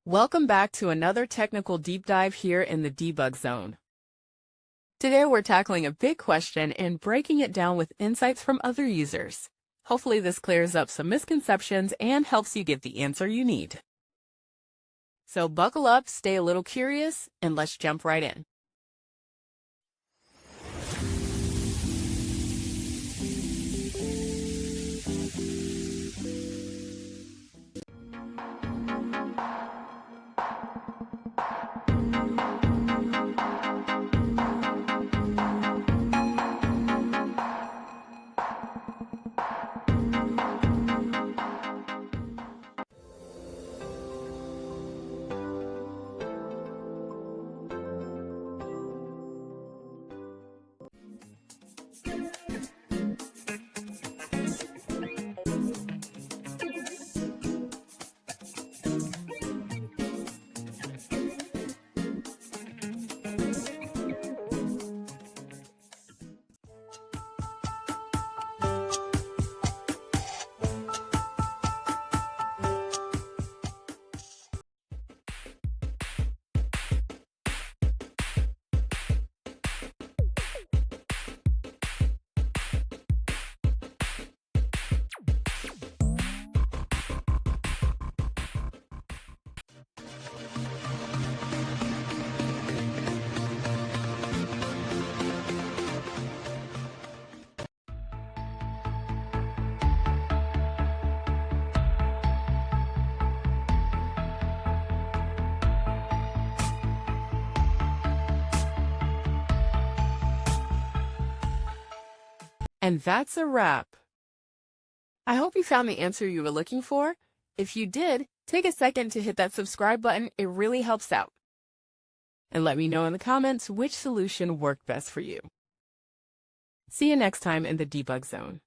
Welcome back to another technical deep dive here in the debug zone. Today we're tackling a big question and breaking it down with insights from other users. Hopefully this clears up some misconceptions and helps you get the answer you need. So buckle up, stay a little curious, and let's jump right in. And that's a wrap. I hope you found the answer you were looking for. If you did, take a second to hit that subscribe button. It really helps out. And let me know in the comments which solution worked best for you. See you next time in the debug zone.